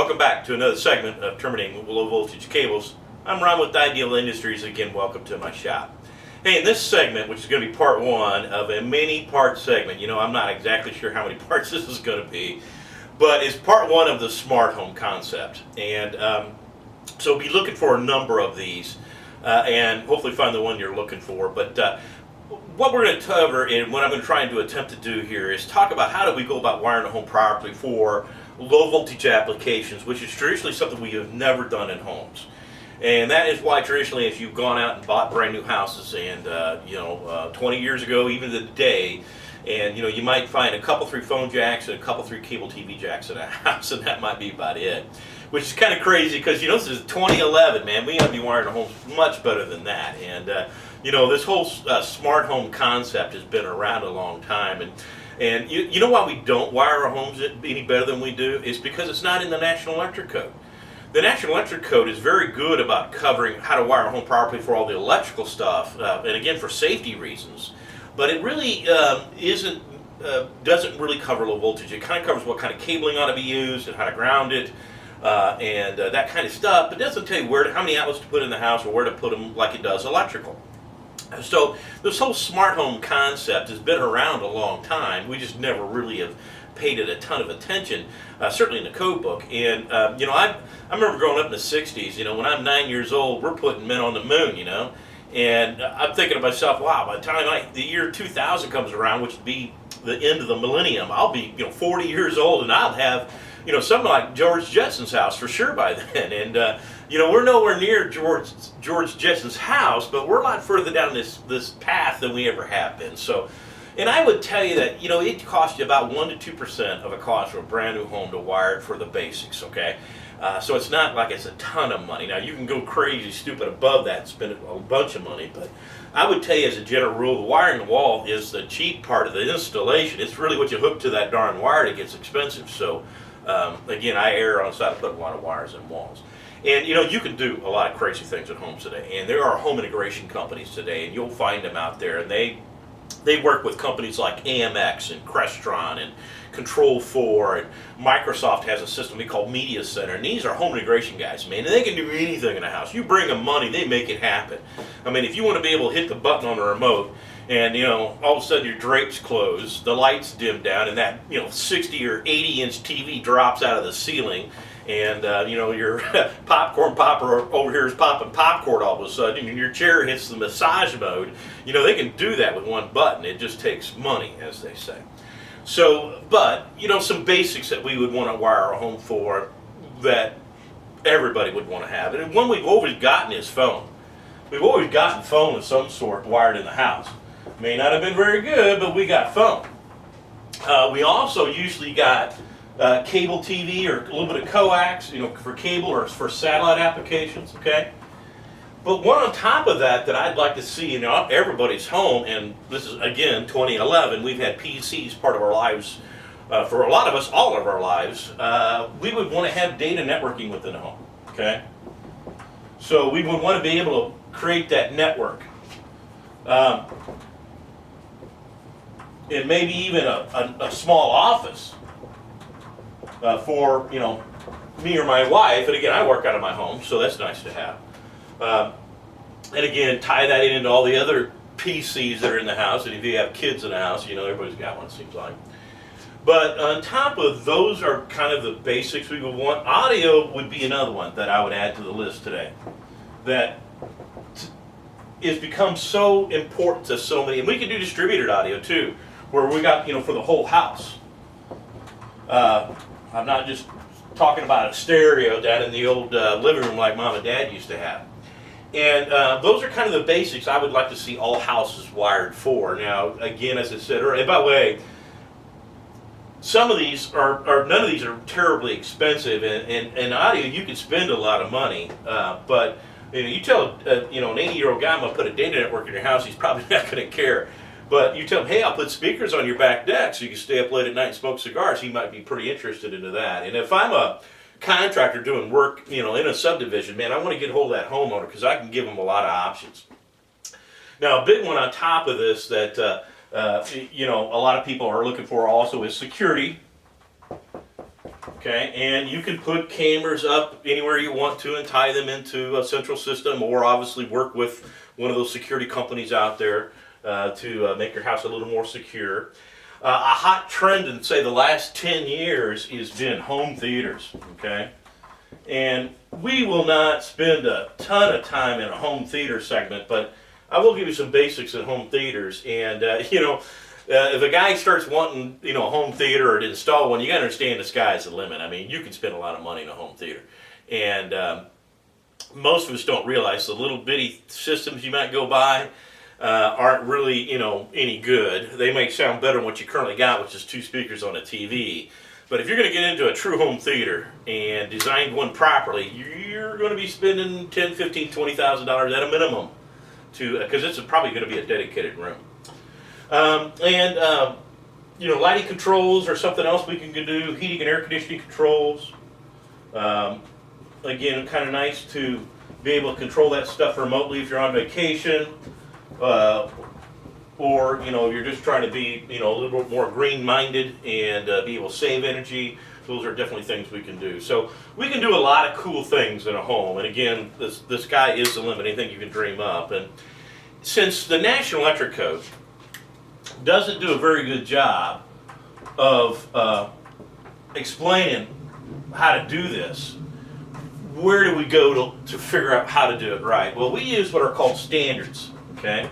Welcome back to another segment of Terminating Low Voltage Cables. I'm Ron with IDEAL Industries. Again, welcome to my shop. Hey, in this segment, which is going to be part one of a many-part segment, I'm not exactly sure how many parts this is going to be, but it's part one of the smart home concept. And so be looking for a number of these and hopefully find the one you're looking for. But what we're going to cover and what I'm going to try and attempt to do here is talk about how do we go about wiring a home properly for low voltage applications, which is traditionally something we have never done in homes. And that is why traditionally, if you've gone out and bought brand new houses and 20 years ago, even today, and you might find a couple 3 phone jacks and a couple 3 cable TV jacks in a house, and that might be about it. Which is kind of crazy because this is 2011, man. We got to be wiring our homes much better than that. And this whole smart home concept has been around a long time. And you know why we don't wire our homes any better than we do? Is because it's not in the National Electric Code. The National Electric Code is very good about covering how to wire a home properly for all the electrical stuff, and again for safety reasons. But it really doesn't really cover low voltage. It kind of covers what kind of cabling ought to be used and how to ground it, and that kind of stuff. But it doesn't tell you how many outlets to put in the house or where to put them like it does electrical. So this whole smart home concept has been around a long time. We just never really have paid it a ton of attention, certainly in the code book. And I remember growing up in the 60s, when I'm 9 years old, we're putting men on the moon, and I'm thinking to myself, wow, by the time the year 2000 comes around, which would be the end of the millennium, I'll be 40 years old and I'll have something like George Jetson's house for sure by then. And we're nowhere near George Jetson's house, but we're a lot further down this path than we ever have been. So, and I would tell you that it costs you about 1 to 2% of a cost for a brand new home to wire it for the basics. Okay, so it's not like it's a ton of money. Now you can go crazy, stupid above that and spend a bunch of money, but I would tell you as a general rule, the wiring the wall is the cheap part of the installation. It's really what you hook to that darn wire that gets expensive. So. Again, I err on the side of putting a lot of wires in walls. And you can do a lot of crazy things at homes today. And there are home integration companies today, and you'll find them out there. And they work with companies like AMX and Crestron and Control4, and Microsoft has a system we call Media Center. And these are home integration guys, man. And they can do anything in a house. You bring them money, they make it happen. I mean, if you want to be able to hit the button on the remote, and all of a sudden your drapes close, the lights dim down, and that 60 or 80-inch TV drops out of the ceiling, and your popcorn popper over here is popping popcorn all of a sudden, and your chair hits the massage mode. They can do that with one button. It just takes money, as they say. So, but some basics that we would want to wire a home for that everybody would want to have, and one we've always gotten is phone. We've always gotten phone of some sort wired in the house. May not have been very good, but we got phone. We also usually got cable TV or a little bit of coax, for cable or for satellite applications, okay? But one on top of that I'd like to see in everybody's home, and this is, again, 2011, we've had PCs part of our lives, for a lot of us, all of our lives. We would want to have data networking within the home, okay? So we would want to be able to create that network. And maybe even a small office for me or my wife. And again, I work out of my home, so that's nice to have. And again, tie that into all the other PCs that are in the house. And if you have kids in the house, everybody's got one, it seems like. But on top of those are kind of the basics we would want. Audio would be another one that I would add to the list today. That it's become so important to so many, and we can do distributed audio too, where we got, for the whole house. I'm not just talking about a stereo down in the old living room like Mom and Dad used to have. And those are kind of the basics I would like to see all houses wired for. Now, again, as I said earlier, and by the way, some of these are none of these are terribly expensive, and audio, you can spend a lot of money, but you tell an 80-year-old guy I'm going to put a data network in your house, he's probably not going to care. But you tell him, hey, I'll put speakers on your back deck so you can stay up late at night and smoke cigars, he might be pretty interested into that. And if I'm a contractor doing work, in a subdivision, man, I want to get a hold of that homeowner because I can give them a lot of options. Now, a big one on top of this that, a lot of people are looking for also is security. Okay, and you can put cameras up anywhere you want to and tie them into a central system, or obviously work with one of those security companies out there to make your house a little more secure. A hot trend in, say, the last 10 years has been home theaters, okay? And we will not spend a ton of time in a home theater segment, but I will give you some basics in home theaters. And, if a guy starts wanting, a home theater or to install one, you gotta understand the sky's the limit. I mean, you can spend a lot of money in a home theater. And most of us don't realize the little bitty systems you might go buy aren't really, any good. They may sound better than what you currently got, which is 2 speakers on a TV. But if you're going to get into a true home theater and design one properly, you're going to be spending $10,000, $15,000, $20,000 at a minimum, because it's probably going to be a dedicated room. Lighting controls or something else we can do, heating and air conditioning controls. Again, kind of nice to be able to control that stuff remotely if you're on vacation, or you're just trying to be a little bit more green-minded and be able to save energy. Those are definitely things we can do. So we can do a lot of cool things in a home. And again, the sky is the limit. Anything you can dream up. And since the National Electric Code doesn't do a very good job of explaining how to do this, where do we go to figure out how to do it right? Well, we use what are called standards, okay?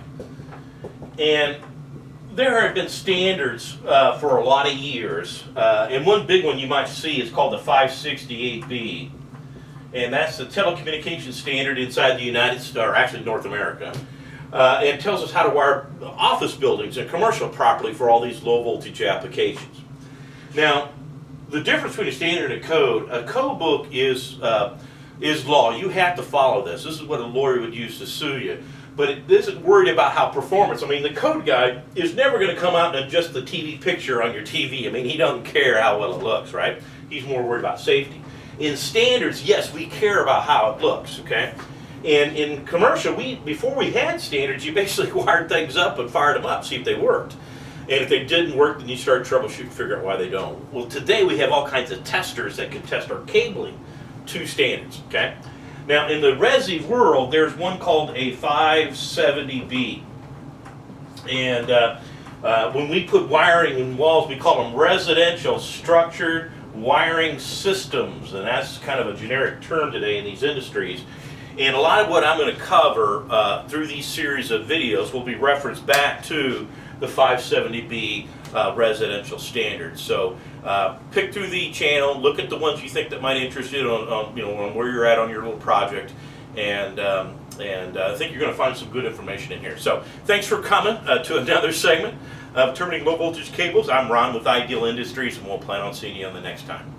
And there have been standards for a lot of years. And one big one you might see is called the 568B. And that's the telecommunications standard inside the United States, or actually North America. And tells us how to wire office buildings and commercial properly for all these low voltage applications. Now, the difference between a standard and a code book is law. You have to follow this. This is what a lawyer would use to sue you. But it isn't worried about how performance. I mean, the code guy is never going to come out and adjust the TV picture on your TV. I mean, he doesn't care how well it looks, right? He's more worried about safety. In standards, yes, we care about how it looks, okay? And in commercial, before we had standards, you basically wired things up and fired them up, see if they worked. And if they didn't work, then you start troubleshooting, figure out why they don't. Well, today we have all kinds of testers that can test our cabling to standards, okay? Now, in the resi world, there's one called a 570B. And when we put wiring in walls, we call them residential structured wiring systems. And that's kind of a generic term today in these industries. And a lot of what I'm going to cover through these series of videos will be referenced back to the 570B residential standards. So pick through the channel, look at the ones you think that might interest you on where you're at on your little project, and I think you're going to find some good information in here. So thanks for coming to another segment of Terminating Low Voltage Cables. I'm Ron with Ideal Industries, and we'll plan on seeing you on the next time.